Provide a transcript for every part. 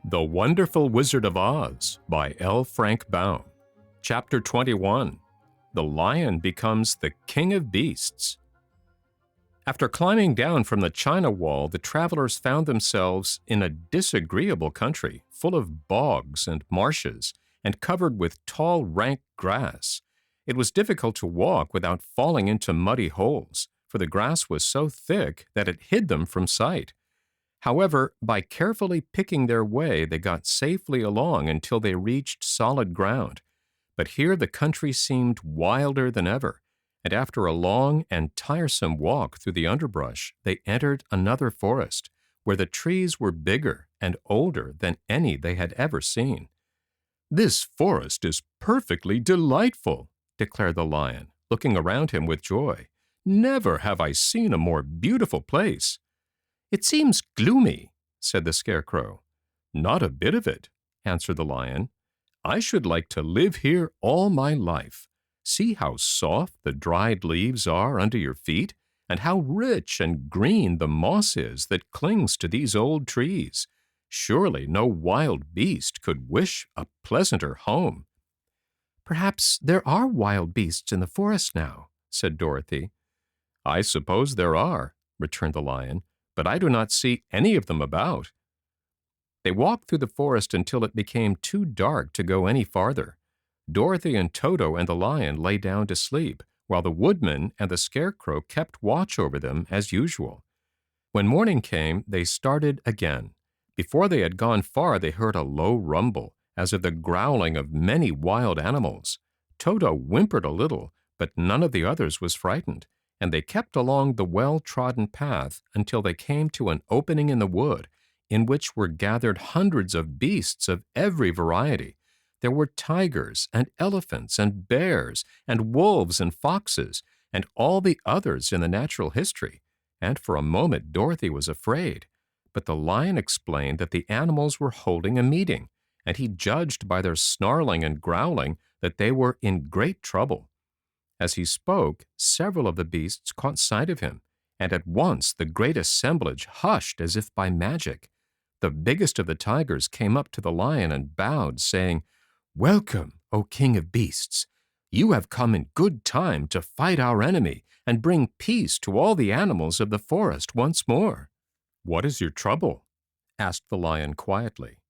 The Wonderful Wizard of Oz by L. Frank Baum. Chapter 21. The Lion Becomes the King of Beasts. After climbing down from the China Wall, the travelers found themselves in a disagreeable country, full of bogs and marshes, and covered with tall, rank grass. It was difficult to walk without falling into muddy holes, for the grass was so thick that it hid them from sight. However, by carefully picking their way, they got safely along until they reached solid ground. But here the country seemed wilder than ever, and after a long and tiresome walk through the underbrush, they entered another forest, where the trees were bigger and older than any they had ever seen. "This forest is perfectly delightful," declared the lion, looking around him with joy. "Never have I seen a more beautiful place." "It seems gloomy," said the Scarecrow. "Not a bit of it," answered the lion. "I should like to live here all my life. See how soft the dried leaves are under your feet, and how rich and green the moss is that clings to these old trees. Surely no wild beast could wish a pleasanter home." "Perhaps there are wild beasts in the forest now," said Dorothy. "I suppose there are," returned the lion, "but I do not see any of them about." They walked through the forest until it became too dark to go any farther. Dorothy and Toto and the lion lay down to sleep, while the woodman and the Scarecrow kept watch over them as usual. When morning came, they started again. Before they had gone far, they heard a low rumble, as of the growling of many wild animals. Toto whimpered a little, but none of the others was frightened, and they kept along the well-trodden path until they came to an opening in the wood, in which were gathered hundreds of beasts of every variety. There were tigers and elephants and bears and wolves and foxes and all the others in the natural history, and for a moment Dorothy was afraid. But the lion explained that the animals were holding a meeting, and he judged by their snarling and growling that they were in great trouble. As he spoke, several of the beasts caught sight of him, and at once the great assemblage hushed as if by magic. The biggest of the tigers came up to the lion and bowed, saying, "Welcome, O King of Beasts! You have come in good time to fight our enemy and bring peace to all the animals of the forest once more." "What is your trouble?" asked the lion quietly.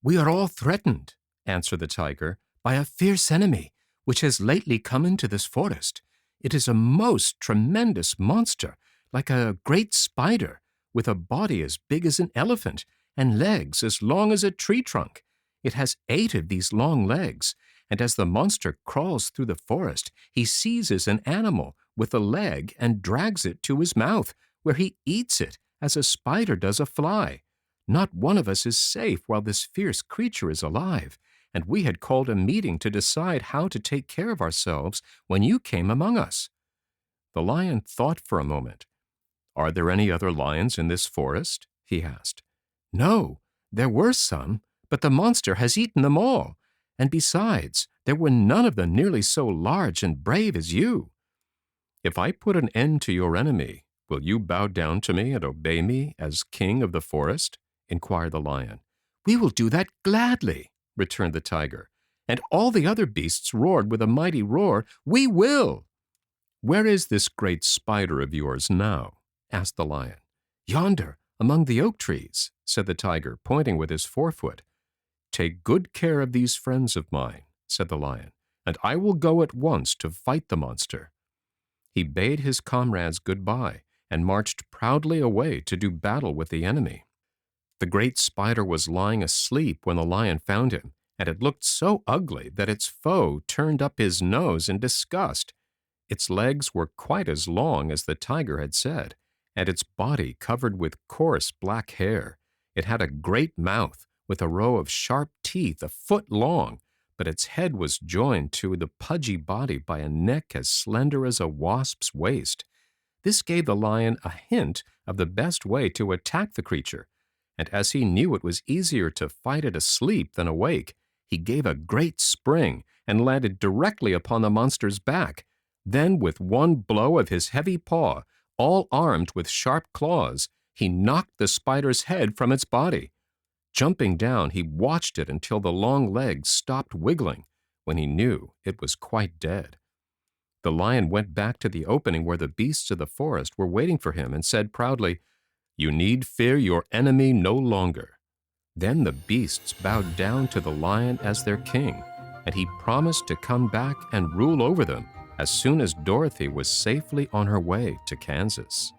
"We are all threatened," answered the tiger, "by a fierce enemy which has lately come into this forest. It is a most tremendous monster, like a great spider, with a body as big as an elephant and legs as long as a tree trunk. It has 8 of these long legs, and as the monster crawls through the forest, he seizes an animal with a leg and drags it to his mouth, where he eats it as a spider does a fly. Not one of us is safe while this fierce creature is alive, and we had called a meeting to decide how to take care of ourselves when you came among us." The lion thought for a moment. "Are there any other lions in this forest?" he asked. "No, there were some, but the monster has eaten them all, and besides, there were none of them nearly so large and brave as you." "If I put an end to your enemy, will you bow down to me and obey me as king of the forest?" inquired the lion. "We will do that gladly," returned the tiger, and all the other beasts roared with a mighty roar, "We will!" "Where is this great spider of yours now?" asked the lion. "Yonder, among the oak trees," said the tiger, pointing with his forefoot. "Take good care of these friends of mine," said the lion, "and I will go at once to fight the monster." He bade his comrades goodbye and marched proudly away to do battle with the enemy. The great spider was lying asleep when the lion found him, and it looked so ugly that its foe turned up his nose in disgust. Its legs were quite as long as the tiger had said, and its body covered with coarse black hair. It had a great mouth, with a row of sharp teeth a foot long, but its head was joined to the pudgy body by a neck as slender as a wasp's waist. This gave the lion a hint of the best way to attack the creature, and as he knew it was easier to fight it asleep than awake, he gave a great spring and landed directly upon the monster's back. Then, with one blow of his heavy paw, all armed with sharp claws, he knocked the spider's head from its body. Jumping down, he watched it until the long legs stopped wiggling, when he knew it was quite dead. The lion went back to the opening where the beasts of the forest were waiting for him and said proudly, "You need fear your enemy no longer." Then the beasts bowed down to the lion as their king, and he promised to come back and rule over them as soon as Dorothy was safely on her way to Kansas.